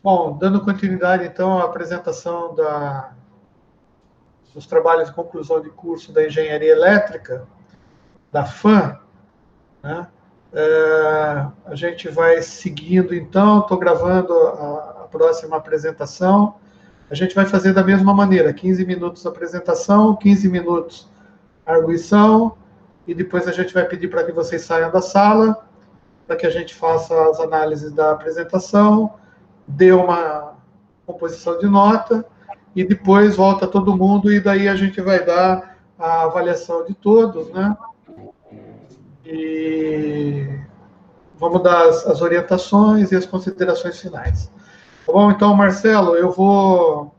Bom, dando continuidade, então, à apresentação dos trabalhos de conclusão de curso da Engenharia Elétrica, da FAM, né? A gente vai seguindo, então, estou gravando a próxima apresentação. A gente vai fazer da mesma maneira, 15 minutos apresentação, 15 minutos arguição, e depois a gente vai pedir para que vocês saiam da sala, para que a gente faça as análises da apresentação, dê uma composição de nota, e depois volta todo mundo, e daí a gente vai dar a avaliação de todos, né? E vamos dar as orientações e as considerações finais. Tá bom? Então, Marcelo, eu vou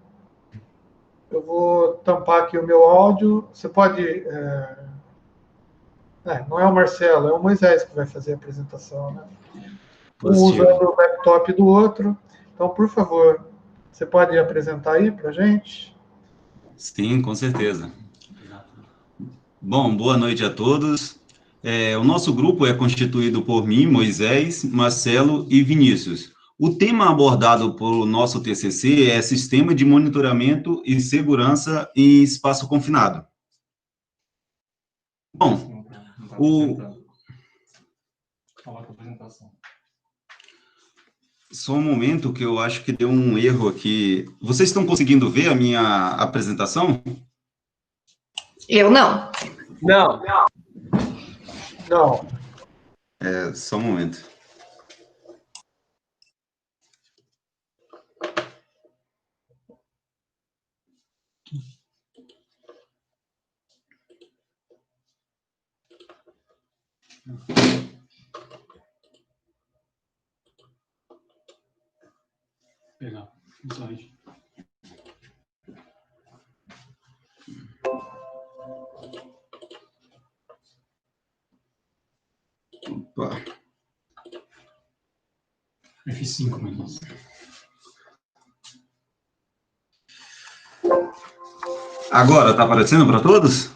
tampar aqui o meu áudio. Você pode... não é o Marcelo, é o Moisés que vai fazer a apresentação, né? Um usando o laptop do outro. Então, por favor, você pode apresentar aí para a gente? Sim, com certeza. Bom, boa noite a todos. O nosso grupo é constituído por mim, Moisés, Marcelo e Vinícius. O tema abordado por nosso TCC é Sistema de Monitoramento e Segurança em Espaço Confinado. Bom, Só um momento que eu acho que deu um erro aqui. Vocês estão conseguindo ver a minha apresentação? Eu não. Não. Não. Só um momento. Pegar o slide. Opa. F5, mas... Agora, está aparecendo para todos?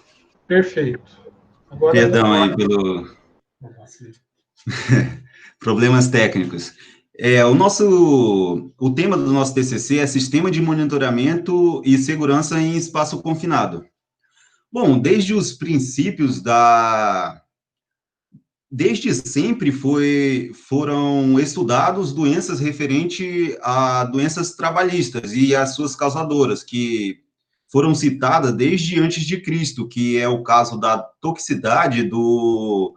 Perfeito. Agora Perdão aí pelo... problemas técnicos. O tema do nosso TCC é Sistema de Monitoramento e Segurança em Espaço Confinado. Bom, desde os princípios Desde sempre foram estudados doenças referentes a doenças trabalhistas e as suas causadoras, que foram citadas desde antes de Cristo, que é o caso da toxicidade do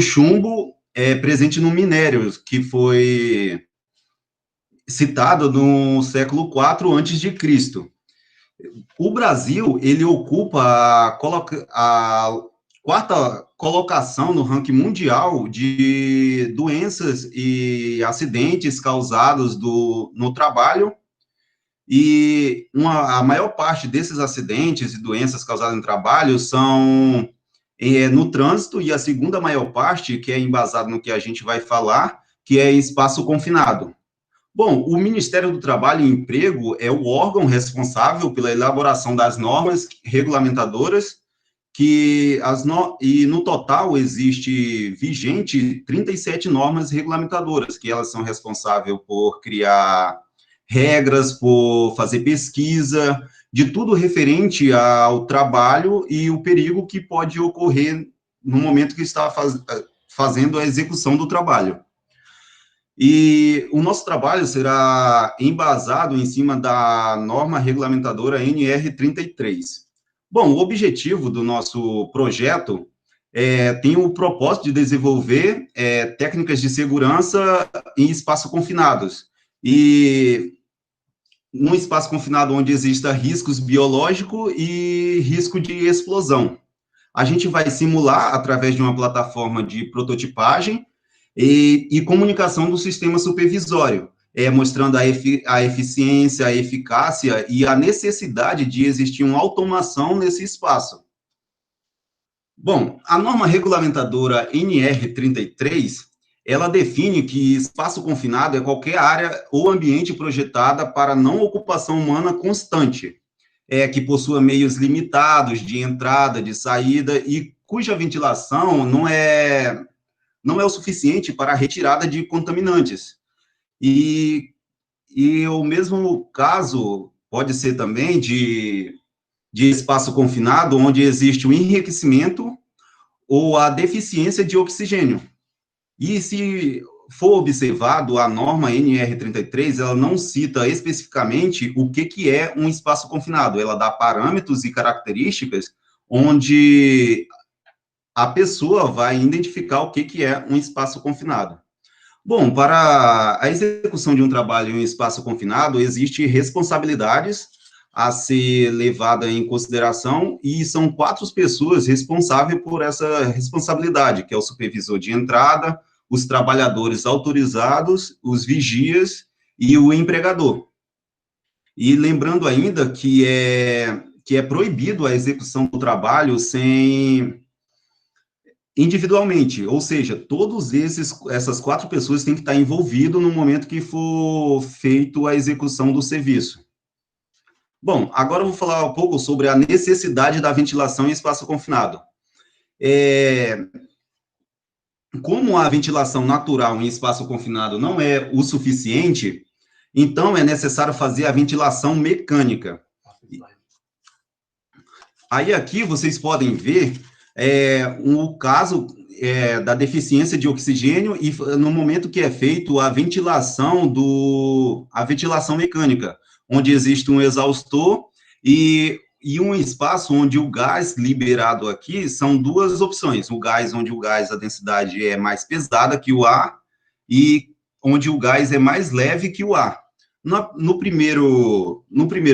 chumbo presente no minério, que foi citado no século IV antes de Cristo. O Brasil, ele ocupa a quarta colocação no ranking mundial de doenças e acidentes causados no trabalho, e a maior parte desses acidentes e doenças causadas no trabalho são no trânsito, e a segunda maior parte, que é embasado no que a gente vai falar, que é em espaço confinado. Bom, o Ministério do Trabalho e Emprego é o órgão responsável pela elaboração das normas regulamentadoras, e no total existe vigente 37 normas regulamentadoras, que elas são responsáveis por criar regras, por fazer pesquisa, de tudo referente ao trabalho e o perigo que pode ocorrer no momento que está fazendo a execução do trabalho. E o nosso trabalho será embasado em cima da norma regulamentadora NR33. Bom, o objetivo do nosso projeto tem o propósito de desenvolver técnicas de segurança em espaços confinados. E num espaço confinado onde exista riscos biológicos e risco de explosão. A gente vai simular, através de uma plataforma de prototipagem, e comunicação do sistema supervisório, mostrando a eficiência, a eficácia e a necessidade de existir uma automação nesse espaço. Bom, a norma regulamentadora NR33, ela define que espaço confinado é qualquer área ou ambiente projetada para não ocupação humana constante, que possua meios limitados de entrada, de saída, e cuja ventilação não é o suficiente para a retirada de contaminantes. E e o mesmo caso pode ser também de espaço confinado, onde existe o enriquecimento ou a deficiência de oxigênio. E se for observado, a norma NR33, ela não cita especificamente o que é um espaço confinado, ela dá parâmetros e características onde a pessoa vai identificar o que é um espaço confinado. Bom, para a execução de um trabalho em um espaço confinado, existem responsabilidades a ser levada em consideração, e são 4 pessoas responsáveis por essa responsabilidade, que é o supervisor de entrada, os trabalhadores autorizados, os vigias e o empregador. E lembrando ainda que é proibido a execução do trabalho individualmente, ou seja, essas 4 pessoas têm que estar envolvidas no momento que for feito a execução do serviço. Bom, agora eu vou falar um pouco sobre a necessidade da ventilação em espaço confinado. Como a ventilação natural em espaço confinado não é o suficiente, então é necessário fazer a ventilação mecânica. Aí aqui vocês podem ver o caso da deficiência de oxigênio e no momento que é feito a ventilação mecânica, onde existe um exaustor e um espaço onde o gás liberado aqui são 2 opções, onde a densidade é mais pesada que o ar e onde o gás é mais leve que o ar. No primeiro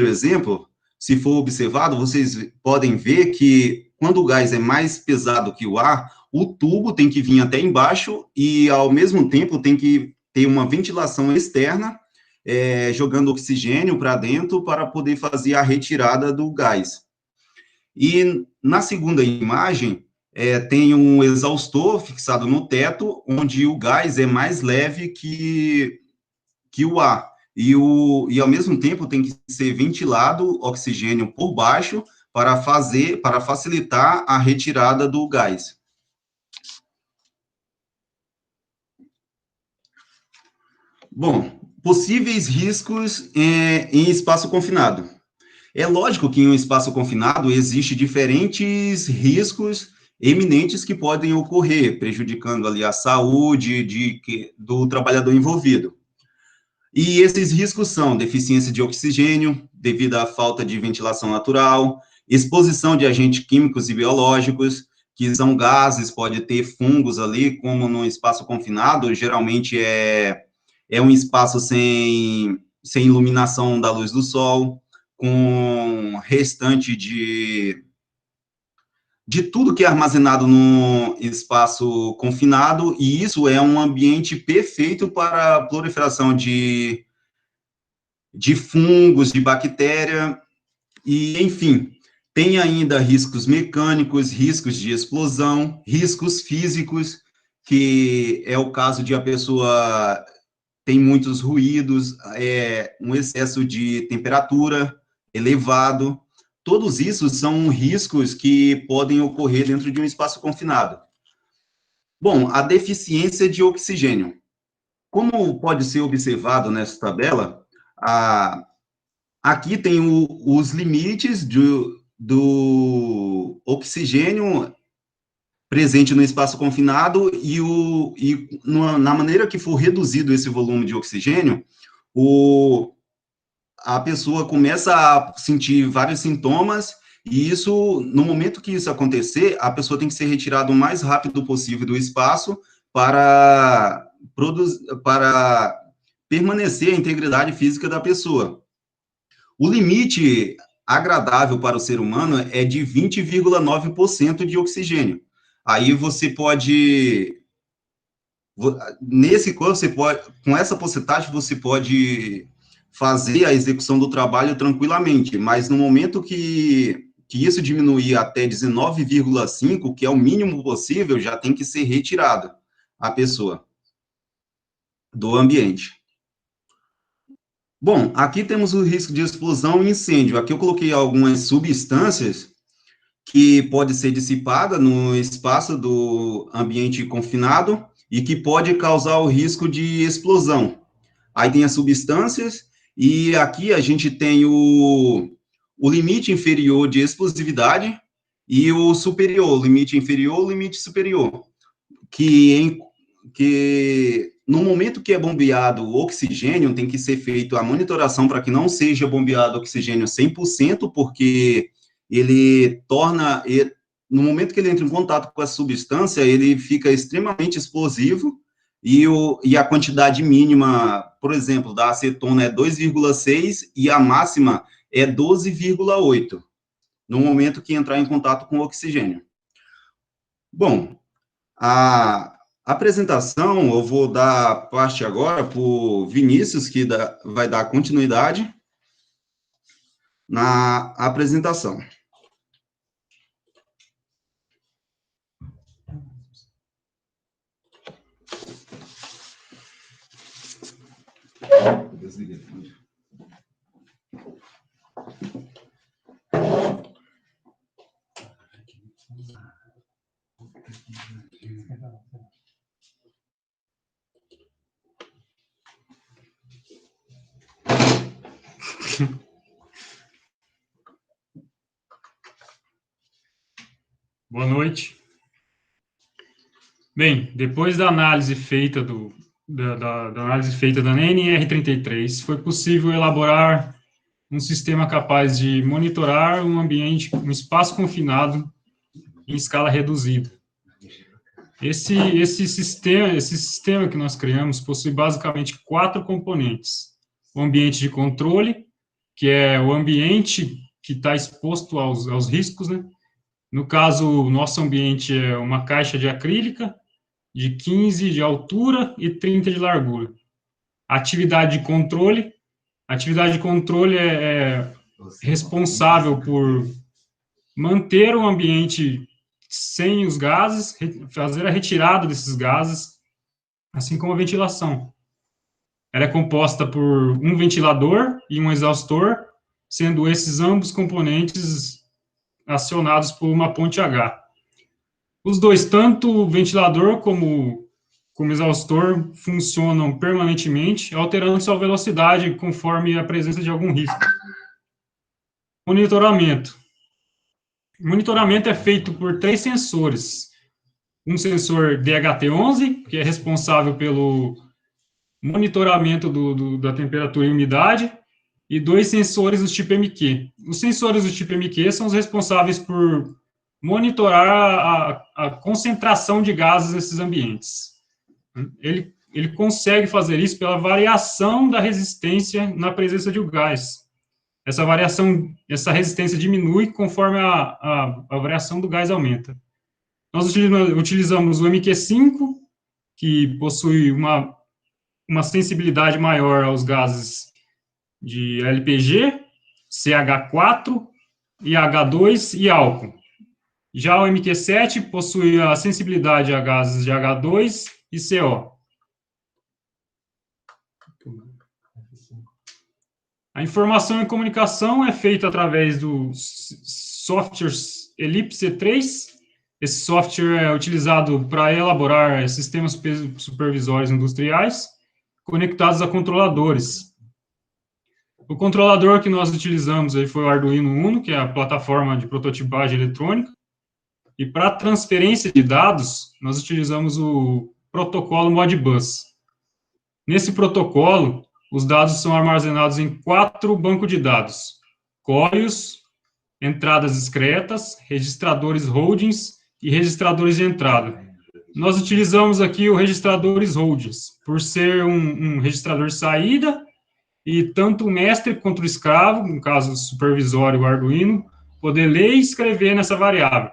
exemplo, se for observado, vocês podem ver que quando o gás é mais pesado que o ar, o tubo tem que vir até embaixo e, ao mesmo tempo, tem que ter uma ventilação externa, jogando oxigênio para dentro para poder fazer a retirada do gás. E na segunda imagem, tem um exaustor fixado no teto, onde o gás é mais leve que o ar. E ao mesmo tempo tem que ser ventilado oxigênio por baixo para facilitar a retirada do gás. Bom, possíveis riscos em espaço confinado. É lógico que em um espaço confinado existe diferentes riscos eminentes que podem ocorrer, prejudicando ali a saúde do trabalhador envolvido. E esses riscos são deficiência de oxigênio, devido à falta de ventilação natural, exposição de agentes químicos e biológicos, que são gases, pode ter fungos ali, como no espaço confinado, geralmente é um espaço sem iluminação da luz do sol, com restante de tudo que é armazenado no espaço confinado, e isso é um ambiente perfeito para a proliferação de fungos, de bactéria, e, enfim, tem ainda riscos mecânicos, riscos de explosão, riscos físicos, que é o caso de a pessoa tem muitos ruídos, um excesso de temperatura elevado. Todos isso são riscos que podem ocorrer dentro de um espaço confinado. Bom, a deficiência de oxigênio. Como pode ser observado nessa tabela, aqui tem os limites do oxigênio presente no espaço confinado na maneira que for reduzido esse volume de oxigênio, a pessoa começa a sentir vários sintomas, e isso, no momento que isso acontecer, a pessoa tem que ser retirada o mais rápido possível do espaço para permanecer a integridade física da pessoa. O limite agradável para o ser humano é de 20,9% de oxigênio. Aí você pode, com essa porcentagem, você pode fazer a execução do trabalho tranquilamente, mas no momento que isso diminuir até 19,5%, que é o mínimo possível, já tem que ser retirada a pessoa do ambiente. Bom, aqui temos o risco de explosão e incêndio. Aqui eu coloquei algumas substâncias que pode ser dissipada no espaço do ambiente confinado e que pode causar o risco de explosão. Aí tem as substâncias E aqui a gente tem o limite inferior de explosividade e o superior, o limite inferior, o limite superior, que no momento que é bombeado o oxigênio, tem que ser feita a monitoração para que não seja bombeado oxigênio 100%, porque ele torna, no momento que ele entra em contato com a substância, ele fica extremamente explosivo, e a quantidade mínima, por exemplo, da acetona é 2,6 e a máxima é 12,8, no momento que entrar em contato com o oxigênio. Bom, a apresentação, eu vou dar parte agora para o Vinícius, que vai dar continuidade na apresentação. Boa noite. Bem, depois da análise feita da análise feita da NR33, foi possível elaborar um sistema capaz de monitorar um ambiente, um espaço confinado em escala reduzida. Esse sistema que nós criamos possui basicamente 4 componentes. O ambiente de controle, que é o ambiente que está exposto aos riscos, né? No caso, o nosso ambiente é uma caixa de acrílica, de 15 de altura e 30 de largura. Atividade de controle é responsável por manter o ambiente sem os gases, fazer a retirada desses gases, assim como a ventilação. Ela é composta por um ventilador e um exaustor, sendo esses ambos componentes acionados por uma ponte H. Os dois, tanto o ventilador como exaustor, funcionam permanentemente, alterando sua velocidade conforme a presença de algum risco. Monitoramento. O monitoramento é feito por 3 sensores. Um sensor DHT-11, que é responsável pelo monitoramento da temperatura e umidade, e 2 sensores do tipo MQ. Os sensores do tipo MQ são os responsáveis por monitorar a concentração de gases nesses ambientes. Ele consegue fazer isso pela variação da resistência na presença de um gás. Essa resistência diminui conforme a variação do gás aumenta. Nós utilizamos o MQ5, que possui uma sensibilidade maior aos gases de LPG, CH4, IH2 e álcool. Já o MQ7 possui a sensibilidade a gases de H2 e CO. A informação e comunicação é feita através do software Ellipse 3. Esse software é utilizado para elaborar sistemas supervisórios industriais conectados a controladores. O controlador que nós utilizamos aí foi o Arduino Uno, que é a plataforma de prototipagem eletrônica. E para transferência de dados, nós utilizamos o protocolo Modbus. Nesse protocolo, os dados são armazenados em 4 bancos de dados: códigos, entradas discretas, registradores holdings e registradores de entrada. Nós utilizamos aqui o registradores holdings, por ser um registrador de saída, e tanto o mestre quanto o escravo, no caso o supervisório, o Arduino, poder ler e escrever nessa variável.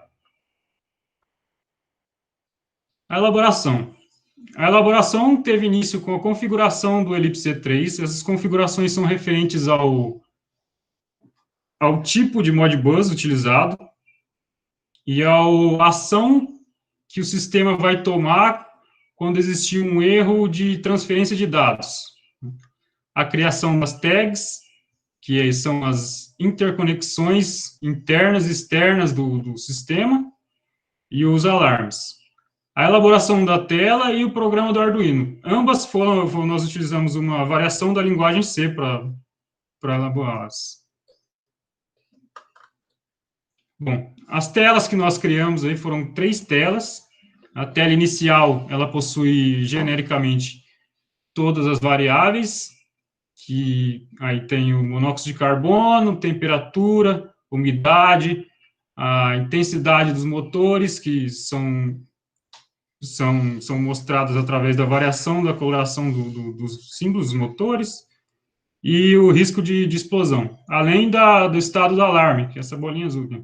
A elaboração teve início com a configuração do Ellipse 3. Essas configurações são referentes ao tipo de Modbus utilizado e à ação que o sistema vai tomar quando existir um erro de transferência de dados. A criação das tags, que são as interconexões internas e externas do sistema, e os alarmes. A elaboração da tela e o programa do Arduino. Ambas nós utilizamos uma variação da linguagem C para para elaborá-las. Bom, as telas que nós criamos aí foram 3 telas. A tela inicial, ela possui genericamente todas as variáveis, que aí tem o monóxido de carbono, temperatura, umidade, a intensidade dos motores, que são mostrados através da variação da coloração dos símbolos dos motores, e o risco de explosão, além do estado do alarme, que é essa bolinha azul, né?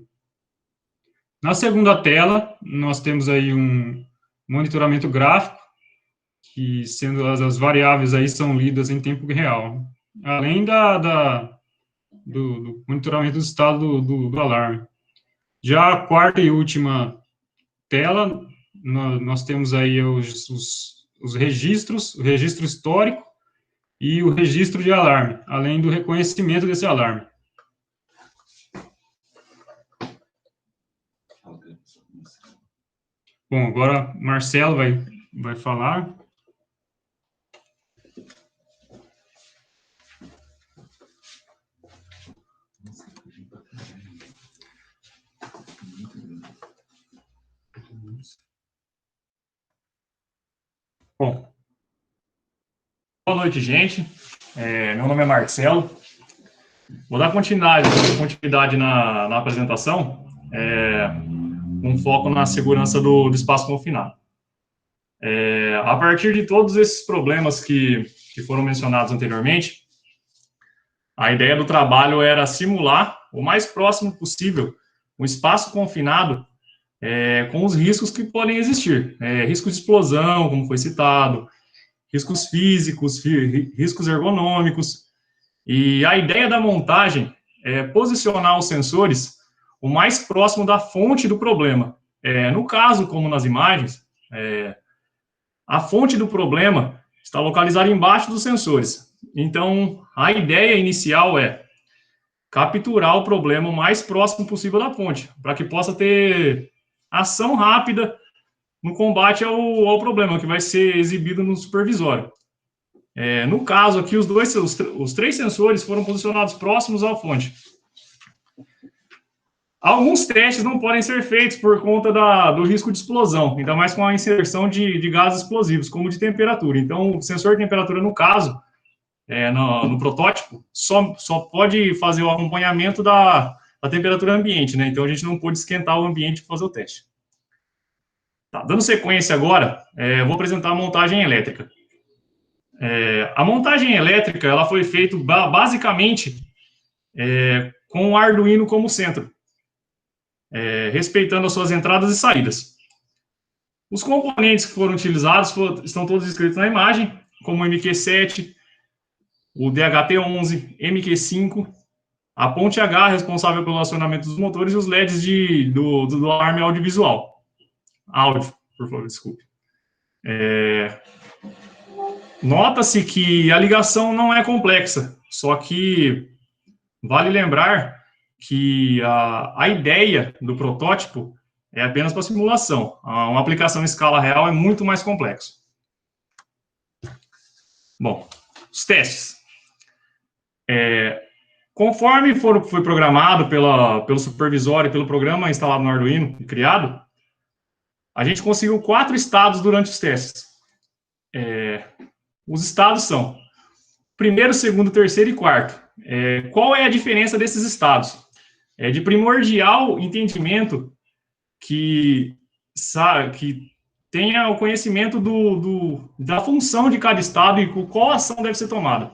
Na segunda tela, nós temos aí um monitoramento gráfico, que sendo as variáveis aí são lidas em tempo real, além do monitoramento do estado do alarme. Já a quarta e última tela, nós temos aí os registros, o registro histórico e o registro de alarme, além do reconhecimento desse alarme. Bom, agora Marcelo vai falar. Bom, boa noite, gente. Meu nome é Marcelo. Vou dar continuidade na apresentação, com foco na segurança do espaço confinado. A partir de todos esses problemas que foram mencionados anteriormente, a ideia do trabalho era simular o mais próximo possível um espaço confinado com os riscos que podem existir. Riscos de explosão, como foi citado, riscos físicos, riscos ergonômicos. E a ideia da montagem é posicionar os sensores o mais próximo da fonte do problema. No caso, como nas imagens, a fonte do problema está localizada embaixo dos sensores. Então, a ideia inicial é capturar o problema o mais próximo possível da fonte, para que possa ter ação rápida no combate ao problema, que vai ser exibido no supervisório. No caso aqui, os 3 sensores foram posicionados próximos à fonte. Alguns testes não podem ser feitos por conta do risco de explosão, ainda mais com a inserção de gases explosivos, como de temperatura. Então, o sensor de temperatura, no caso, no protótipo, só pode fazer o acompanhamento da temperatura ambiente, né? Então, a gente não pôde esquentar o ambiente para fazer o teste. Tá, dando sequência agora, eu vou apresentar a montagem elétrica. A montagem elétrica, ela foi feita basicamente com o Arduino como centro, respeitando as suas entradas e saídas. Os componentes que foram utilizados estão todos descritos na imagem, como o MQ7, o DHT11, MQ5, a ponte H, responsável pelo acionamento dos motores, e os LEDs do alarme audiovisual. Áudio, por favor, desculpe. Nota-se que a ligação não é complexa, só que vale lembrar que a ideia do protótipo é apenas para simulação. Uma aplicação em escala real é muito mais complexo. Bom, os testes. Conforme foi programado pelo supervisório e pelo programa instalado no Arduino e criado, a gente conseguiu 4 estados durante os testes. Os estados são primeiro, segundo, terceiro e quarto. Qual é a diferença desses estados? É de primordial entendimento que tenha o conhecimento da função de cada estado e qual ação deve ser tomada.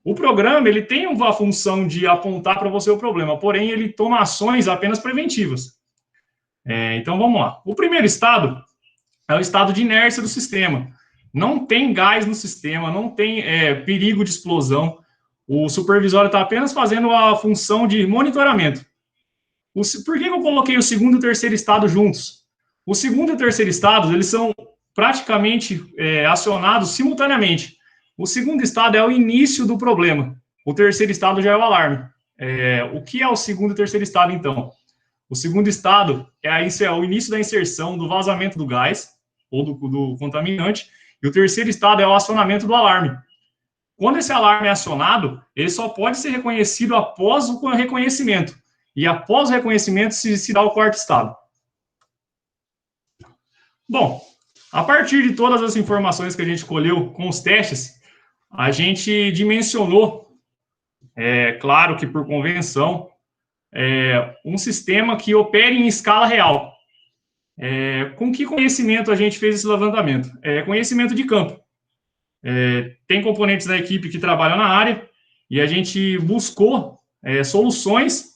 O programa, ele tem uma função de apontar para você o problema, porém, ele toma ações apenas preventivas. Então, vamos lá. O primeiro estado é o estado de inércia do sistema. Não tem gás no sistema, não tem perigo de explosão. O supervisório está apenas fazendo a função de monitoramento. Por que eu coloquei o segundo e o terceiro estado juntos? O segundo e o terceiro estado, eles são praticamente acionados simultaneamente. O segundo estado é o início do problema. O terceiro estado já é o alarme. O que é o segundo e terceiro estado, então? O segundo estado é o início da inserção do vazamento do gás, ou do contaminante, e o terceiro estado é o acionamento do alarme. Quando esse alarme é acionado, ele só pode ser reconhecido após o reconhecimento. E após o reconhecimento se dá o quarto estado. Bom, a partir de todas as informações que a gente colheu com os testes, a gente dimensionou, claro que por convenção, um sistema que opere em escala real. Com que conhecimento a gente fez esse levantamento? Conhecimento de campo. Tem componentes da equipe que trabalham na área e a gente buscou soluções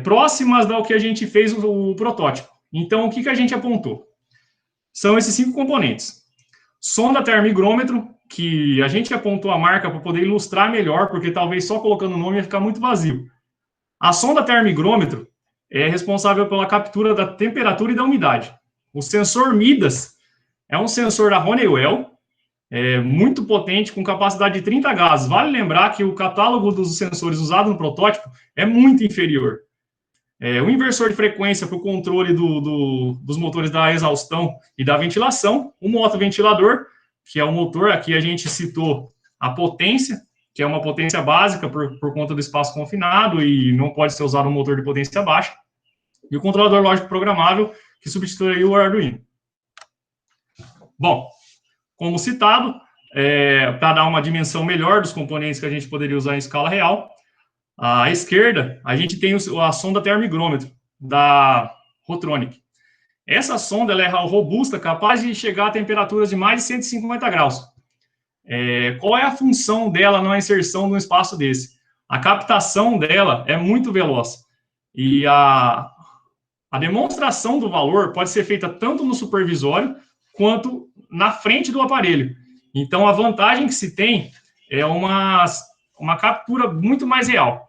próximas do que a gente fez o protótipo. Então, o que a gente apontou? São esses 5 componentes. Sonda termigrômetro, que a gente apontou a marca para poder ilustrar melhor, porque talvez só colocando o nome ia ficar muito vazio. A sonda termigrômetro é responsável pela captura da temperatura e da umidade. O sensor Midas é um sensor da Honeywell, muito potente, com capacidade de 30 gases. Vale lembrar que o catálogo dos sensores usados no protótipo é muito inferior. O inversor de frequência para o controle dos motores da exaustão e da ventilação, o motoventilador, que é o motor, aqui a gente citou a potência, que é uma potência básica por conta do espaço confinado e não pode ser usado um motor de potência baixa, e o controlador lógico programável, que substitui o Arduino. Bom, como citado, para dar uma dimensão melhor dos componentes que a gente poderia usar em escala real, à esquerda, a gente tem a sonda termigrômetro, da Rotronic. Essa sonda ela é robusta, capaz de chegar a temperaturas de mais de 150 graus. Qual é a função dela na inserção num espaço desse? A captação dela é muito veloz. E a demonstração do valor pode ser feita tanto no supervisório quanto na frente do aparelho. Então, a vantagem que se tem é uma captura muito mais real.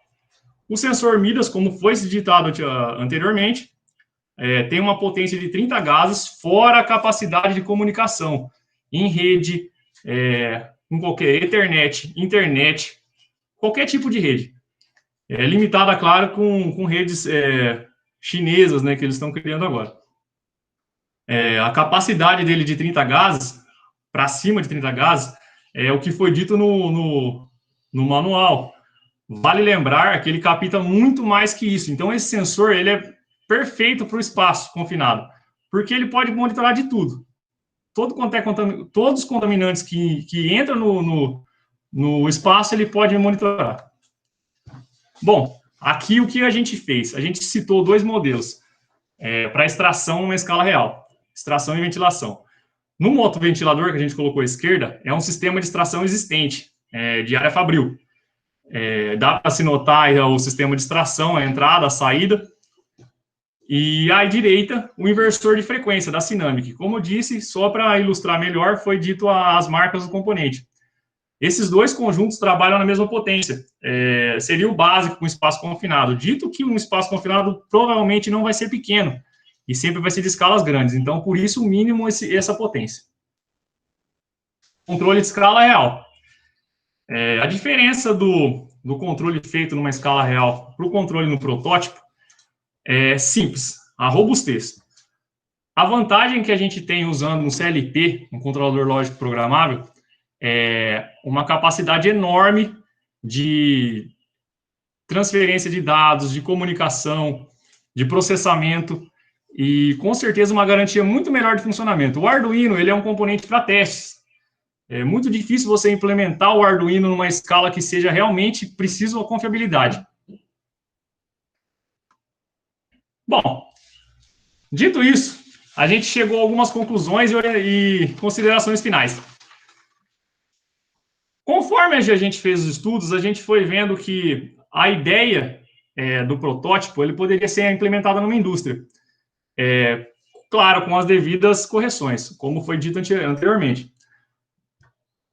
O sensor Midas, como foi ditado anteriormente, tem uma potência de 30 gases, fora a capacidade de comunicação em rede, com qualquer Ethernet, internet, qualquer tipo de rede. Limitada, claro, com redes chinesas, né, que eles estão criando agora. A capacidade dele de 30 gases, para cima de 30 gases, é o que foi dito no manual. Vale lembrar que ele capta muito mais que isso. Então, esse sensor ele é perfeito para o espaço confinado, porque ele pode monitorar de tudo. Todos os contaminantes que entram no espaço, ele pode monitorar. Bom, aqui o que a gente fez? A gente citou 2 modelos para extração numa escala real, extração e ventilação. No motoventilador que a gente colocou à esquerda, é um sistema de extração existente, de área fabril. Dá para se notar o sistema de extração, a entrada, a saída. E à direita, o inversor de frequência da Sinamic. Como eu disse, só para ilustrar melhor, foi dito as marcas do componente. Esses 2 conjuntos trabalham na mesma potência. Seria o básico com espaço confinado. Dito que um espaço confinado provavelmente não vai ser pequeno, e sempre vai ser de escalas grandes. Então, por isso, o mínimo essa potência. Controle de escala real. A diferença do controle feito numa escala real para o controle no protótipo é simples, a robustez. A vantagem que a gente tem usando um CLP, um controlador lógico programável, é uma capacidade enorme de transferência de dados, de comunicação, de processamento e, com certeza, uma garantia muito melhor de funcionamento. O Arduino ele é um componente para testes. É muito difícil você implementar o Arduino numa escala que seja realmente preciso a confiabilidade. Bom, dito isso, a gente chegou a algumas conclusões e considerações finais. Conforme a gente fez os estudos, a gente foi vendo que a ideia do protótipo ele poderia ser implementada numa indústria. Claro, com as devidas correções, como foi dito anteriormente.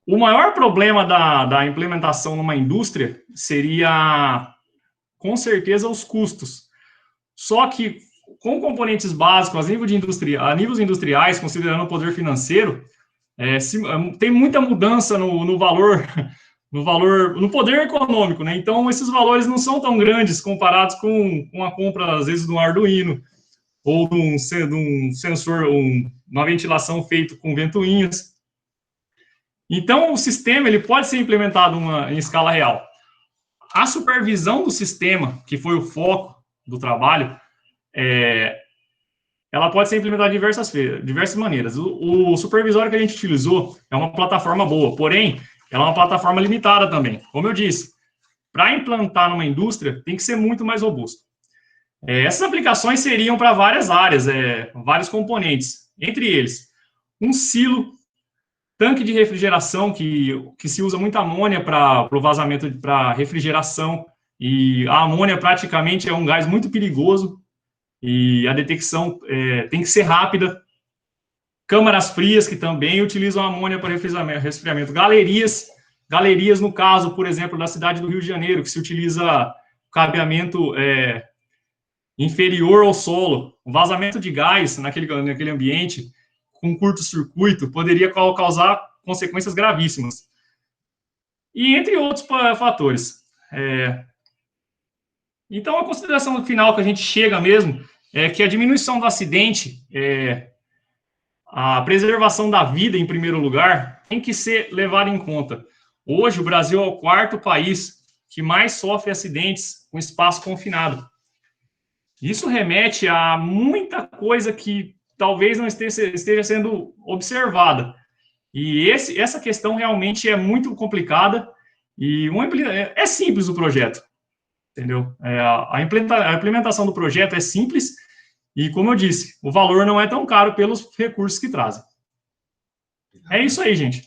O maior problema da implementação numa indústria seria, com certeza, os custos. Só que, com componentes básicos a níveis industriais, considerando o poder financeiro, tem muita mudança no valor, no poder econômico, né? Então, esses valores não são tão grandes comparados com a compra, às vezes, de um Arduino, ou de um sensor, uma ventilação feita com ventoinhas. Então, o sistema ele pode ser implementado em escala real. A supervisão do sistema, que foi o foco do trabalho, ela pode ser implementada de diversas maneiras. O supervisório que a gente utilizou é uma plataforma boa, porém, ela é uma plataforma limitada também. Como eu disse, para implantar numa indústria, tem que ser muito mais robusto. Essas aplicações seriam para várias áreas, vários componentes, entre eles, um silo, tanque de refrigeração, que se usa muita amônia para o vazamento, para refrigeração, e a amônia praticamente é um gás muito perigoso, e a detecção tem que ser rápida. Câmaras frias, que também utilizam amônia para resfriamento. Galerias, no caso, por exemplo, da cidade do Rio de Janeiro, que se utiliza cabeamento inferior ao solo. O vazamento de gás naquele ambiente, com curto-circuito, poderia causar consequências gravíssimas. E entre outros fatores. Então, a consideração final que a gente chega mesmo é que a diminuição do acidente, a preservação da vida, em primeiro lugar, tem que ser levada em conta. Hoje, o Brasil é o 4º país que mais sofre acidentes com espaço confinado. Isso remete a muita coisa que talvez não esteja sendo observada. E essa questão realmente é muito complicada e é simples o projeto, entendeu? A implementação do projeto é simples e, como eu disse, o valor não é tão caro pelos recursos que trazem. É isso aí, gente.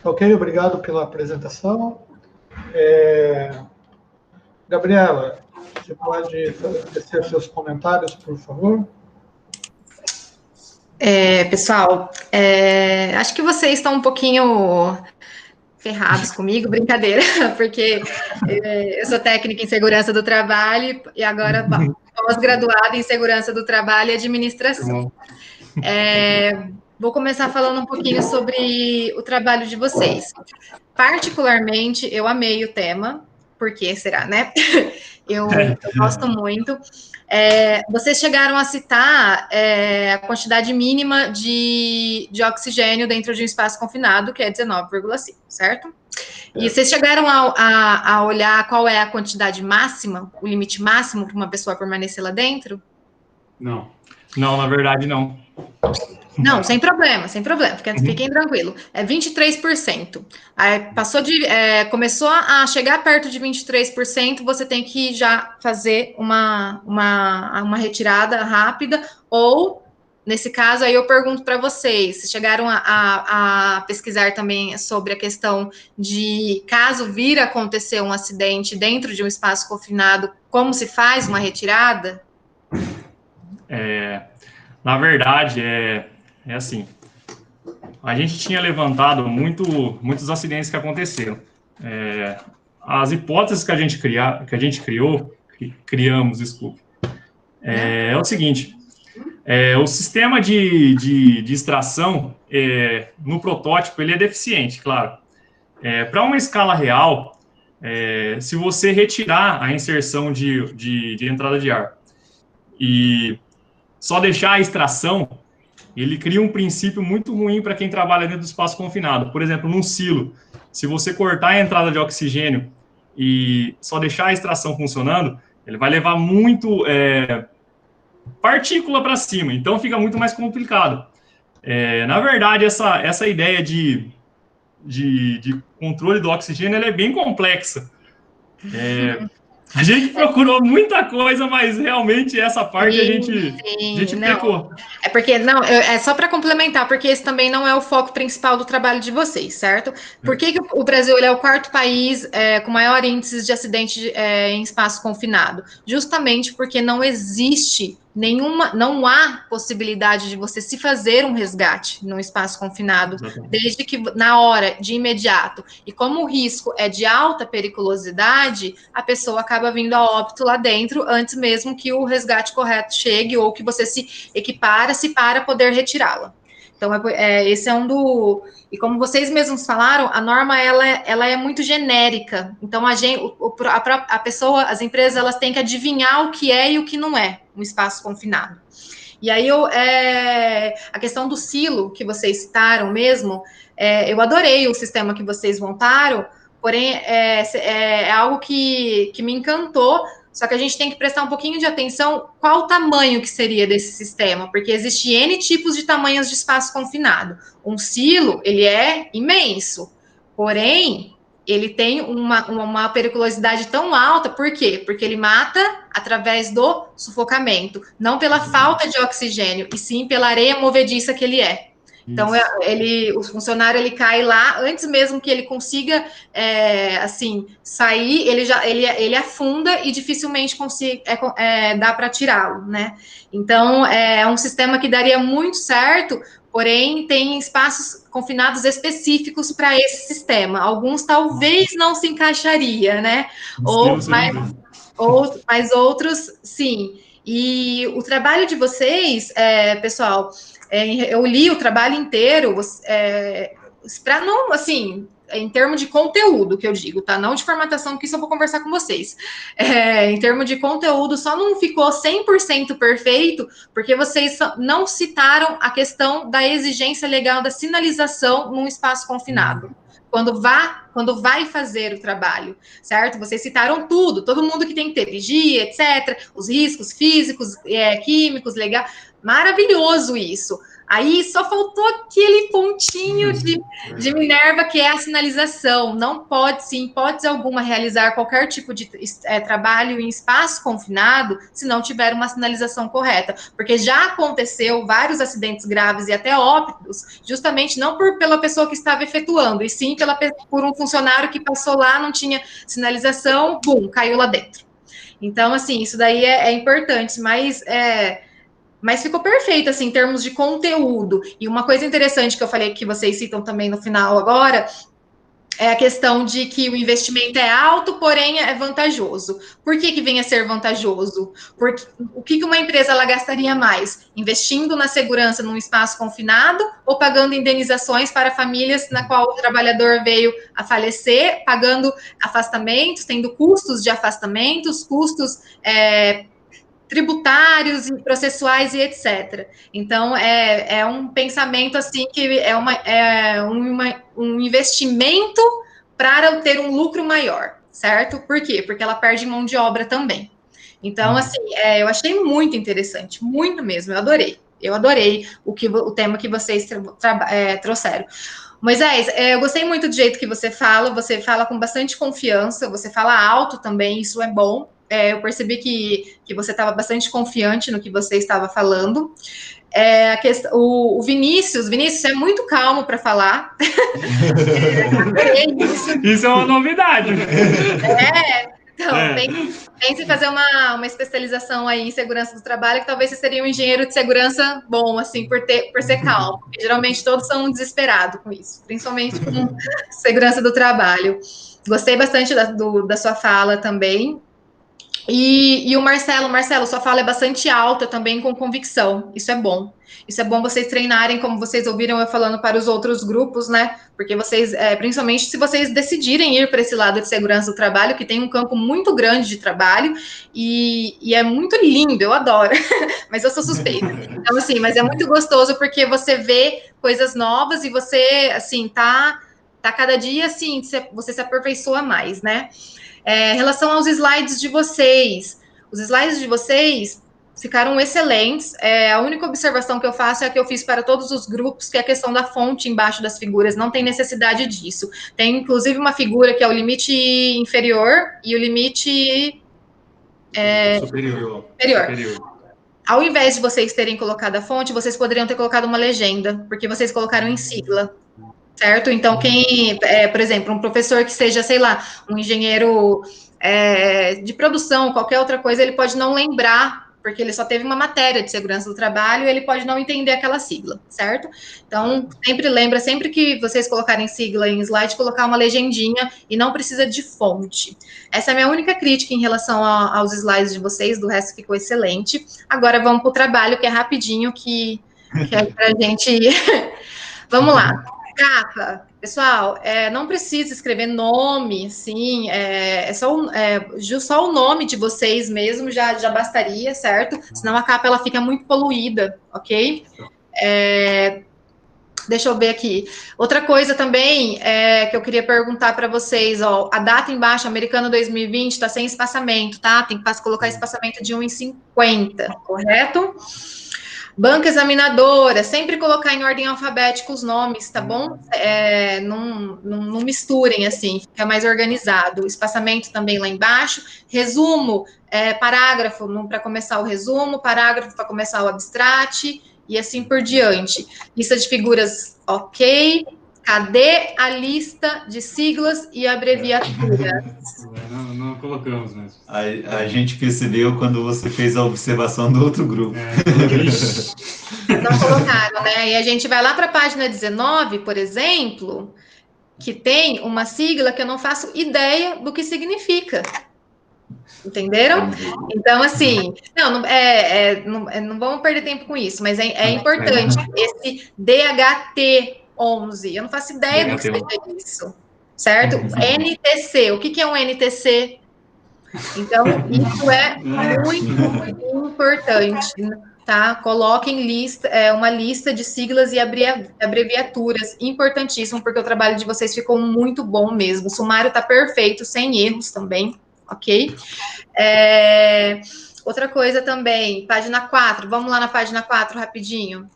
Ok, obrigado pela apresentação. Gabriela, você pode tecer seus comentários, por favor? Pessoal, acho que vocês estão um pouquinho ferrados comigo, brincadeira, porque eu sou técnica em segurança do trabalho e agora pós-graduada em segurança do trabalho e administração. Vou começar falando um pouquinho sobre o trabalho de vocês. Particularmente, eu amei o tema, por que será, né? Eu gosto muito. Vocês chegaram a citar a quantidade mínima de oxigênio dentro de um espaço confinado, que é 19,5, certo? E vocês chegaram a olhar qual é a quantidade máxima, o limite máximo para uma pessoa permanecer lá dentro? Não, na verdade, não. Não, sem problema, fiquem tranquilos. É 23%. Aí começou a chegar perto de 23%, você tem que já fazer uma retirada rápida, ou, nesse caso, aí eu pergunto para vocês, se chegaram a pesquisar também sobre a questão de, caso vir a acontecer um acidente dentro de um espaço confinado, como se faz uma retirada? Na verdade, é assim, a gente tinha levantado muitos acidentes que aconteceram. As hipóteses que a gente criamos, desculpe, é o seguinte, o sistema de extração, no protótipo, ele é deficiente, claro. Para uma escala real, se você retirar a inserção de entrada de ar e só deixar a extração, ele cria um princípio muito ruim para quem trabalha dentro do espaço confinado. Por exemplo, num silo, se você cortar a entrada de oxigênio e só deixar a extração funcionando, ele vai levar muito partícula para cima, então fica muito mais complicado. Na verdade, essa ideia de controle do oxigênio ela é bem complexa. A gente procurou muita coisa, mas realmente essa parte a gente pecou. É porque, é só para complementar, porque esse também não é o foco principal do trabalho de vocês, certo? Por que o Brasil é o 4º país com maior índice de acidente em espaço confinado? Justamente porque não há possibilidade de você se fazer um resgate num espaço confinado, desde que na hora, de imediato. E como o risco é de alta periculosidade, a pessoa acaba vindo a óbito lá dentro, antes mesmo que o resgate correto chegue, ou que você se equipara-se para poder retirá-la. Então, esse é um do... E como vocês mesmos falaram, a norma, ela é muito genérica. Então, a pessoa, as empresas, elas têm que adivinhar o que é e o que não é um espaço confinado. E aí, a questão do silo, que vocês citaram mesmo, eu adorei o sistema que vocês montaram, porém, é algo que me encantou, só que a gente tem que prestar um pouquinho de atenção qual o tamanho que seria desse sistema, porque existe N tipos de tamanhos de espaço confinado. Um silo, ele é imenso, porém, ele tem uma periculosidade tão alta, por quê? Porque ele mata através do sufocamento, não pela falta de oxigênio, e sim pela areia movediça que ele é. Então, o funcionário, ele cai lá, antes mesmo que ele consiga, sair, ele afunda e dificilmente dá para tirá-lo, né? Então, é um sistema que daria muito certo, porém, tem espaços confinados específicos para esse sistema. Alguns talvez não se encaixaria, né? Mas outros, sim. E o trabalho de vocês, pessoal, eu li o trabalho inteiro, para não, assim, em termos de conteúdo, que eu digo, tá? Não de formatação, porque isso eu vou conversar com vocês. Em termos de conteúdo, só não ficou 100% perfeito, porque vocês não citaram a questão da exigência legal da sinalização num espaço confinado. Quando vai fazer o trabalho, certo? Vocês citaram tudo, todo mundo que tem que ter vigia, etc., os riscos físicos, químicos, legal, maravilhoso isso. Aí só faltou aquele pontinho de Minerva, que é a sinalização. Não pode, sim, hipótese alguma, realizar qualquer tipo de trabalho em espaço confinado se não tiver uma sinalização correta. Porque já aconteceu vários acidentes graves e até óbitos, justamente não pela pessoa que estava efetuando, e sim por um funcionário que passou lá, não tinha sinalização, bum, caiu lá dentro. Então, assim, isso daí é importante, mas ficou perfeito, assim, em termos de conteúdo. E uma coisa interessante que eu falei, que vocês citam também no final agora, é a questão de que o investimento é alto, porém é vantajoso. Por que vem a ser vantajoso? Porque o que uma empresa ela gastaria mais? Investindo na segurança num espaço confinado ou pagando indenizações para famílias na qual o trabalhador veio a falecer, pagando afastamentos, tendo custos de afastamentos, custos tributários e processuais e etc. Então, é um pensamento, assim, que um investimento para ter um lucro maior, certo? Por quê? Porque ela perde mão de obra também. Então, assim, eu achei muito interessante, muito mesmo, eu adorei o tema que vocês trouxeram. Moisés, eu gostei muito do jeito que você fala com bastante confiança, você fala alto também, isso é bom. Eu percebi que você estava bastante confiante no que você estava falando. O Vinícius é muito calmo para falar. Isso é uma novidade. Então, pense em fazer uma especialização aí em segurança do trabalho, que talvez você seria um engenheiro de segurança bom, assim, por ser calmo. Porque geralmente todos são desesperados com isso, principalmente com segurança do trabalho. Gostei bastante da sua fala também. E o Marcelo, sua fala é bastante alta também, com convicção. Isso é bom. Isso é bom vocês treinarem, como vocês ouviram eu falando para os outros grupos, né? Porque vocês, principalmente se vocês decidirem ir para esse lado de segurança do trabalho, que tem um campo muito grande de trabalho e é muito lindo, eu adoro, mas eu sou suspeita. Então, assim, mas é muito gostoso porque você vê coisas novas e você, assim, tá cada dia, assim, você se aperfeiçoa mais, né? Em relação aos slides de vocês, os slides de vocês ficaram excelentes. A única observação que eu faço é a que eu fiz para todos os grupos, que é a questão da fonte embaixo das figuras. Não tem necessidade disso. Tem, inclusive, uma figura que é o limite inferior e o limite superior. Ao invés de vocês terem colocado a fonte, vocês poderiam ter colocado uma legenda, porque vocês colocaram em sigla. Certo? Então, por exemplo, um professor que seja, sei lá, um engenheiro de produção, qualquer outra coisa, ele pode não lembrar, porque ele só teve uma matéria de segurança do trabalho, ele pode não entender aquela sigla, certo? Então, sempre que vocês colocarem sigla em slide, colocar uma legendinha e não precisa de fonte. Essa é a minha única crítica em relação aos slides de vocês, do resto ficou excelente. Agora vamos para o trabalho, que é rapidinho, que que é para a gente ir. Vamos lá. Capa, pessoal, não precisa escrever nome, sim, só o nome de vocês mesmo já bastaria, certo? Senão a capa ela fica muito poluída, ok? Deixa eu ver aqui. Outra coisa também que eu queria perguntar para vocês, ó, a data embaixo, americano 2020, está sem espaçamento, tá? Tem que colocar espaçamento de 1,50, correto? Banca examinadora, sempre colocar em ordem alfabética os nomes, tá bom? Não misturem, assim, fica mais organizado. Espaçamento também lá embaixo. Resumo, parágrafo para começar o resumo, parágrafo para começar o abstract, e assim por diante. Lista de figuras, ok. Cadê a lista de siglas e abreviaturas? Não colocamos mesmo. A gente percebeu quando você fez a observação do outro grupo. Não colocaram, né? E a gente vai lá para a página 19, por exemplo, que tem uma sigla que eu não faço ideia do que significa. Entenderam? Então, assim, não vamos perder tempo com isso, mas é importante. Esse DHT11, eu não faço ideia do que seja isso, certo? NTC, o que é um NTC? Então, isso é muito importante, tá? Coloquem uma lista de siglas e abreviaturas, importantíssimo, porque o trabalho de vocês ficou muito bom mesmo. O sumário tá perfeito, sem erros também, ok? Outra coisa também, página 4, vamos lá na página 4 rapidinho.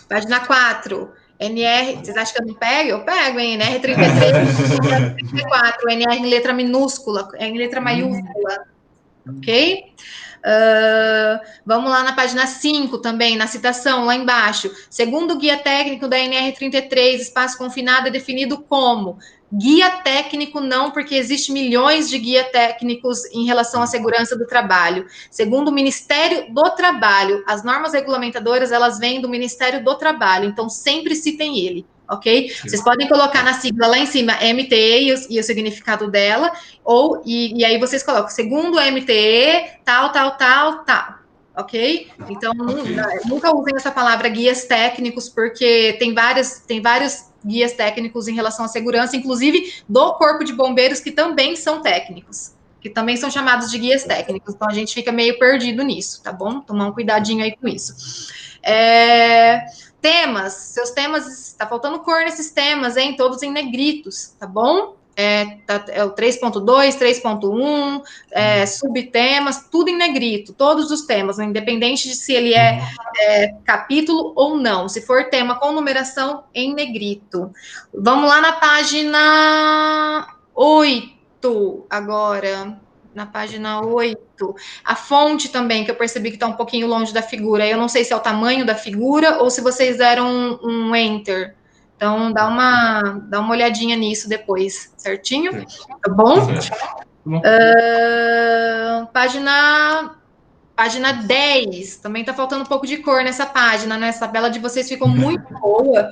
Página 4, NR, vocês acham que eu não pego? Eu pego, hein? NR33, 34, NR em letra minúscula, em letra maiúscula, ok? Vamos lá na página 5 também, na citação, lá embaixo. Segundo o guia técnico da NR33, espaço confinado é definido como guia técnico não, porque existe milhões de guia técnicos em relação à segurança do trabalho. Segundo o Ministério do Trabalho, as normas regulamentadoras, elas vêm do Ministério do Trabalho, então sempre citem ele, ok? Vocês podem colocar na sigla lá em cima MTE e o significado dela, e aí vocês colocam, segundo o MTE, tal, ok? Então, nunca usem essa palavra guias técnicos, porque tem vários guias técnicos em relação à segurança, inclusive do Corpo de Bombeiros, que também são técnicos, que também são chamados de guias técnicos. Então, a gente fica meio perdido nisso, tá bom? Tomar um cuidadinho aí com isso. Temas, seus temas, tá faltando cor nesses temas, hein? Todos em negritos, tá bom? O 3.2, 3.1, subtemas, tudo em negrito, todos os temas, independente de se ele é capítulo ou não. Se for tema com numeração, em negrito. Vamos lá na página 8 agora. Na página 8. A fonte também, que eu percebi que está um pouquinho longe da figura. Eu não sei se é o tamanho da figura ou se vocês deram um enter. Então, dá uma olhadinha nisso depois, certinho? Tá bom? Página 10, também tá faltando um pouco de cor nessa página, né? Essa tabela de vocês ficou muito boa,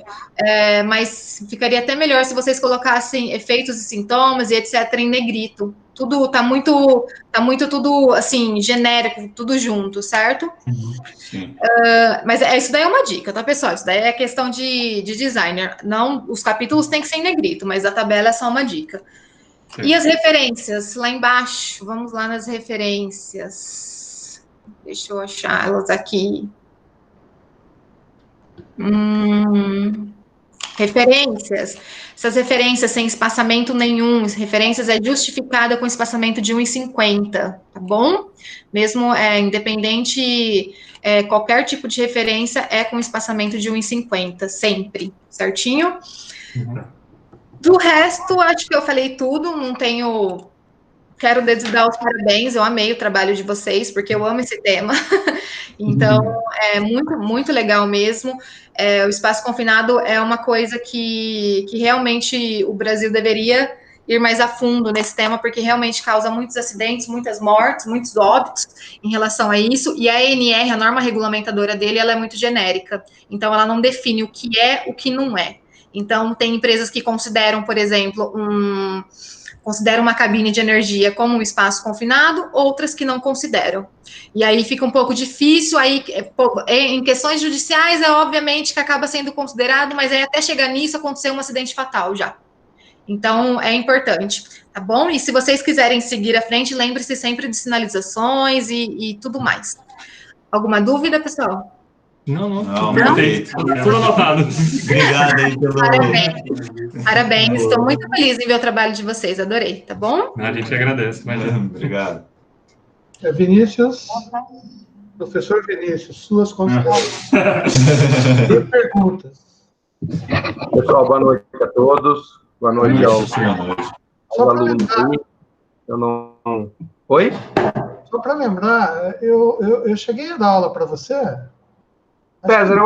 mas ficaria até melhor se vocês colocassem efeitos e sintomas e etc. em negrito. Tudo tá muito tudo assim, genérico, tudo junto, certo? Sim. Mas isso daí é uma dica, tá, pessoal? Isso daí é questão de designer. Não, os capítulos têm que ser em negrito, mas a tabela é só uma dica. Sim. E as referências? Lá embaixo, vamos lá nas referências. Deixa eu achar elas aqui. Referências. Essas referências sem espaçamento nenhum, referências é justificada com espaçamento de 1,50, tá bom? Mesmo independente, qualquer tipo de referência é com espaçamento de 1,50, sempre, certinho? Do resto, acho que eu falei tudo, não tenho... Quero dar os parabéns, eu amei o trabalho de vocês, porque eu amo esse tema. Então, é muito, muito legal mesmo. O espaço confinado é uma coisa que realmente o Brasil deveria ir mais a fundo nesse tema, porque realmente causa muitos acidentes, muitas mortes, muitos óbitos em relação a isso. E a ANR, a norma regulamentadora dele, ela é muito genérica. Então, ela não define o que é, o que não é. Então, tem empresas que consideram, por exemplo, consideram uma cabine de energia como um espaço confinado, outras que não consideram. E aí fica um pouco difícil, aí em questões judiciais é obviamente que acaba sendo considerado, mas aí até chegar nisso aconteceu um acidente fatal já. Então, é importante, tá bom? E se vocês quiserem seguir à frente, lembre-se sempre de sinalizações e tudo mais. Alguma dúvida, pessoal? Não, perfeito. Tudo anotado. Obrigado aí pelo... Parabéns. Estou muito feliz em ver o trabalho de vocês, adorei, tá bom? A gente agradece, imagina. Obrigado. Vinícius, professor Vinícius, suas considerações e perguntas. Pessoal, boa noite a todos. Boa noite aos alunos. Eu não... Oi? Só para lembrar, eu cheguei a dar aula para você? César,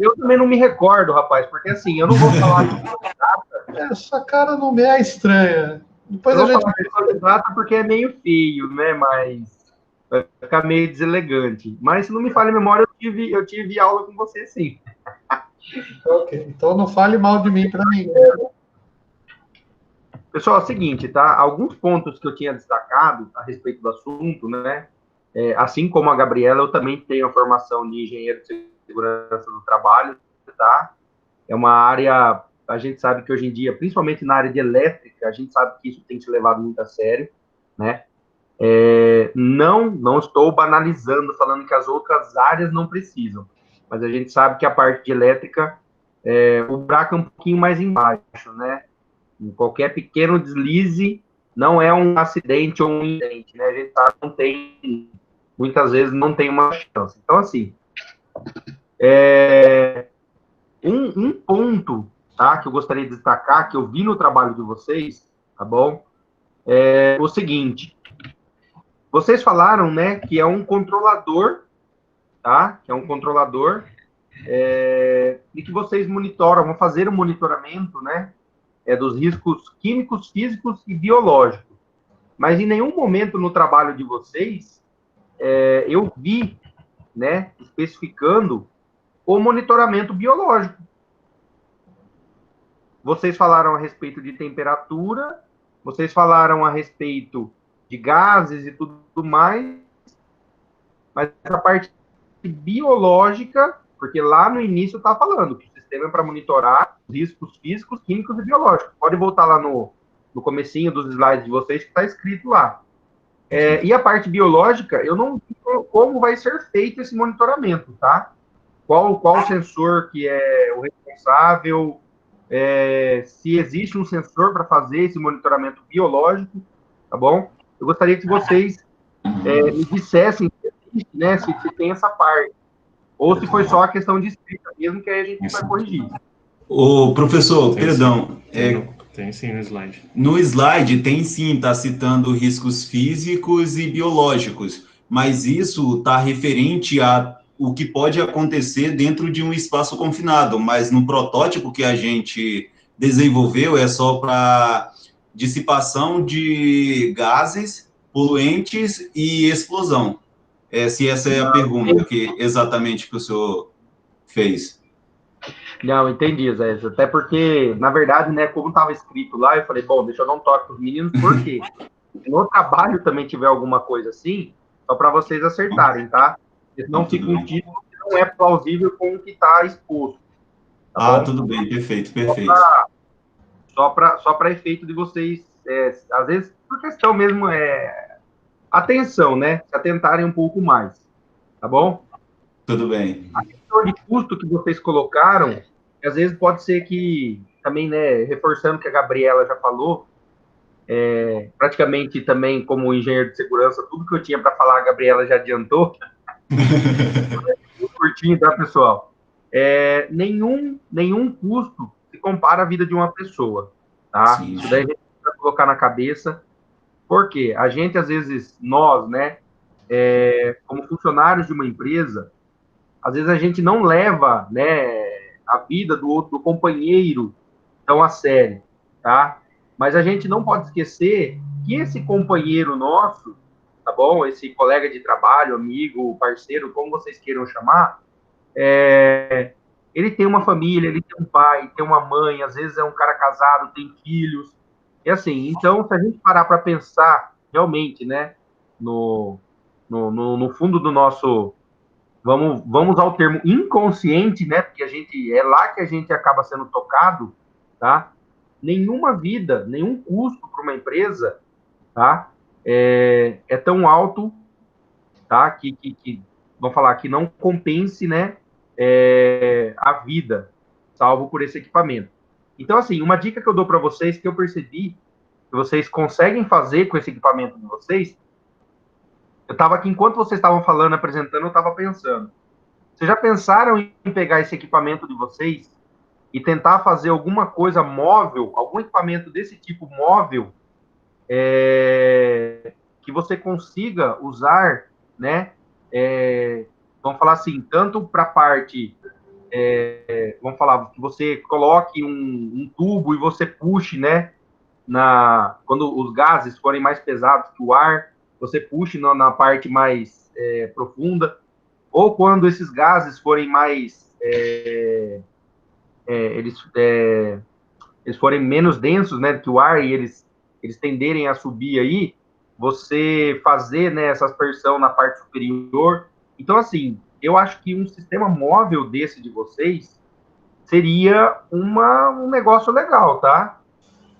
eu também não me recordo, rapaz, porque assim, eu não vou falar de data. Essa cara não me é estranha. Depois eu vou falar de data porque é meio feio, né? Mas vai ficar meio deselegante. Mas se não me falha a memória, eu tive aula com você, sim. Ok, então não fale mal de mim para ninguém. Pessoal, é o seguinte, tá? Alguns pontos que eu tinha destacado a respeito do assunto, né? Assim como a Gabriela, eu também tenho a formação de engenheiro de segurança do trabalho, tá? É uma área, a gente sabe que hoje em dia, principalmente na área de elétrica, a gente sabe que isso tem que ser levado muito a sério, né? Não estou banalizando, falando que as outras áreas não precisam, mas a gente sabe que a parte de elétrica, o buraco é um pouquinho mais embaixo, né? Em qualquer pequeno deslize, não é um acidente ou um incidente, né? A gente sabe que não tem, muitas vezes não tem uma chance. Então, assim, um ponto, tá, que eu gostaria de destacar, que eu vi no trabalho de vocês, tá bom? É o seguinte, vocês falaram, né, que é um controlador, tá? Que é um controlador, e que vocês monitoram, vão fazer um monitoramento, né, dos riscos químicos, físicos e biológicos. Mas em nenhum momento no trabalho de vocês, eu vi, né, especificando o monitoramento biológico. Vocês falaram a respeito de temperatura, vocês falaram a respeito de gases e tudo mais, mas a parte biológica, porque lá no início está falando que o sistema é para monitorar riscos físicos, químicos e biológicos. Pode voltar lá no comecinho dos slides de vocês que está escrito lá. E a parte biológica, eu não vi como vai ser feito esse monitoramento, tá? Qual sensor que é o responsável, se existe um sensor para fazer esse monitoramento biológico, tá bom? Eu gostaria que vocês me dissessem, né, se tem essa parte, ou se foi só a questão de escrita mesmo, que aí a gente vai corrigir. Ô, professor, perdão. Tem sim no slide. No slide tem sim, está citando riscos físicos e biológicos, mas isso está referente a o que pode acontecer dentro de um espaço confinado, mas no protótipo que a gente desenvolveu é só para dissipação de gases, poluentes e explosão. Se essa é a pergunta que exatamente que o senhor fez. Não, entendi, Zé. Até porque, na verdade, né, como estava escrito lá, eu falei, bom, deixa eu dar um toque para os meninos, por quê? Se no trabalho também tiver alguma coisa assim, só para vocês acertarem, tá? Não fica um título que não é plausível com o que está exposto. Tá bom? Tudo bem, perfeito. Só para efeito de vocês, às vezes, por questão mesmo, atenção, né? Se atentarem um pouco mais, tá bom? Tudo bem. A questão de custo que vocês colocaram, às vezes pode ser que, também, né, reforçando o que a Gabriela já falou, praticamente também como engenheiro de segurança, tudo que eu tinha para falar, a Gabriela já adiantou. Curtinho, tá, pessoal? Nenhum custo se compara à vida de uma pessoa, tá? Sim. Isso daí a gente precisa colocar na cabeça, porque a gente, às vezes, nós, né, como funcionários de uma empresa, às vezes a gente não leva, né, a vida do companheiro tão a sério, tá? Mas a gente não pode esquecer que esse companheiro nosso, tá bom? Esse colega de trabalho, amigo, parceiro, como vocês queiram chamar, ele tem uma família, ele tem um pai, tem uma mãe, às vezes é um cara casado, tem filhos. E assim, então, se a gente parar para pensar realmente, né, no fundo do nosso, vamos ao termo inconsciente, né, porque é lá que a gente acaba sendo tocado, tá? Nenhuma vida, nenhum custo para uma empresa, tá? É tão alto, tá? Que vamos falar que não compense, né, a vida, salvo por esse equipamento. Então, assim, uma dica que eu dou para vocês, que eu percebi que vocês conseguem fazer com esse equipamento de vocês, eu estava aqui, enquanto vocês estavam falando, apresentando, eu estava pensando. Vocês já pensaram em pegar esse equipamento de vocês e tentar fazer alguma coisa móvel, algum equipamento desse tipo móvel, que você consiga usar, né? Vamos falar assim, tanto para a parte, vamos falar, que você coloque um tubo e você puxe, né? Quando os gases forem mais pesados que o ar, você puxe na parte mais profunda, ou quando esses gases forem mais eles forem menos densos, né, que o ar, e eles tenderem a subir aí, você fazer, né, essa aspersão na parte superior. Então, assim, eu acho que um sistema móvel desse de vocês seria um negócio legal, tá?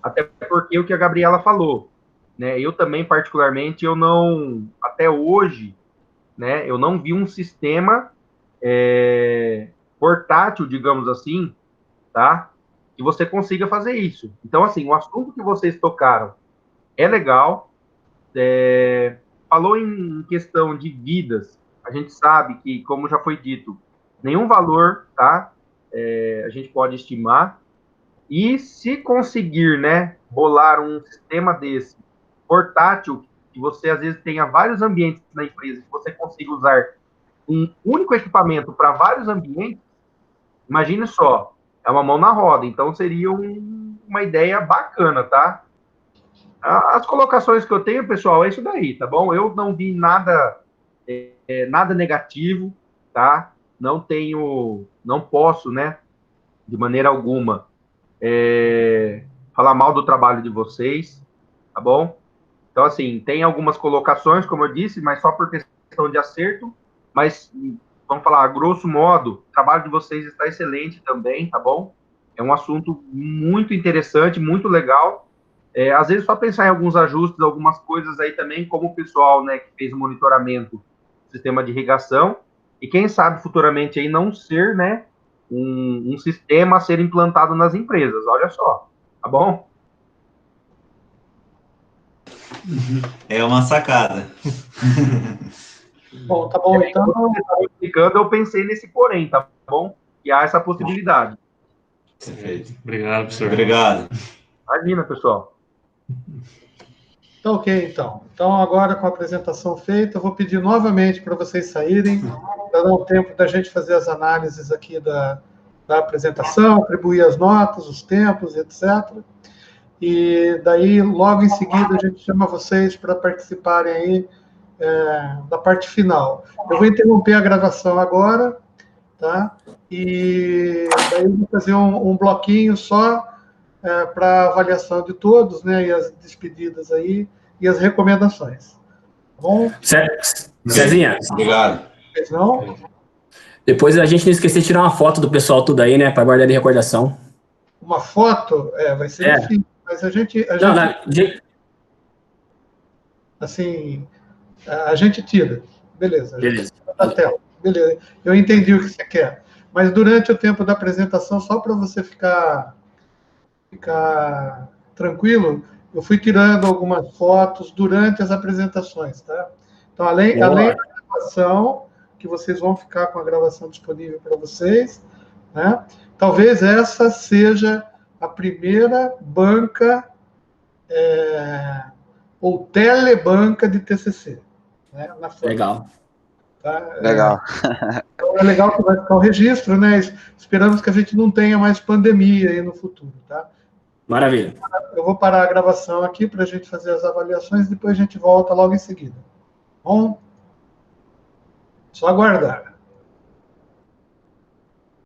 Até porque o que a Gabriela falou, né, eu também, particularmente, eu não, até hoje, né, eu não vi um sistema portátil, digamos assim, tá? Que você consiga fazer isso. Então, assim, o assunto que vocês tocaram é legal. Falou em questão de vidas. A gente sabe que, como já foi dito, nenhum valor, tá? A gente pode estimar. E se conseguir, né, bolar um sistema desse portátil, que você às vezes tenha vários ambientes na empresa, que você consiga usar um único equipamento para vários ambientes, imagine só, é uma mão na roda. Então seria uma ideia bacana, tá? As colocações que eu tenho, pessoal, é isso daí, tá bom? Eu não vi nada nada negativo, tá? Não posso, né, de maneira alguma, falar mal do trabalho de vocês, tá bom? Então, assim, tem algumas colocações, como eu disse, mas só por questão de acerto, mas, vamos falar, a grosso modo, o trabalho de vocês está excelente também, tá bom? É um assunto muito interessante, muito legal. Às vezes, só pensar em alguns ajustes, algumas coisas aí também, como o pessoal, né, que fez o monitoramento do sistema de irrigação, e quem sabe futuramente aí não ser, né, um sistema a ser implantado nas empresas, olha só, tá bom? É uma sacada. Bom, tá bom, então. Explicando, eu pensei nesse porém, tá bom? Que há essa possibilidade. Perfeito. Obrigado, professor. Obrigado. Imagina, pessoal. Tá ok, então. Então, agora com a apresentação feita, eu vou pedir novamente para vocês saírem, para dar um tempo da gente fazer as análises aqui da apresentação, atribuir as notas, os tempos, etc. E daí, logo em seguida, a gente chama vocês para participarem aí da parte final. Eu vou interromper a gravação agora, tá? E daí eu vou fazer um bloquinho só para avaliação de todos, né? E as despedidas aí e as recomendações. Tá bom? Cezinha. Obrigado. Não? Depois a gente não esquecer de tirar uma foto do pessoal tudo aí, né? Para guardar de recordação. Uma foto, vai ser difícil, mas a gente assim, a gente tira. Beleza. Beleza. Da tela. Beleza. Eu entendi o que você quer. Mas durante o tempo da apresentação, só para você ficar tranquilo, eu fui tirando algumas fotos durante as apresentações, tá? Então, além da gravação, que vocês vão ficar com a gravação disponível para vocês, né? Talvez essa seja a primeira banca ou telebanca de TCC, né? Na FAM. Legal. Tá? Legal. Então é legal que vai ficar o registro, né? Esperamos que a gente não tenha mais pandemia aí no futuro, tá? Maravilha. Eu vou parar a gravação aqui para a gente fazer as avaliações, depois a gente volta logo em seguida. Bom? Só aguardar.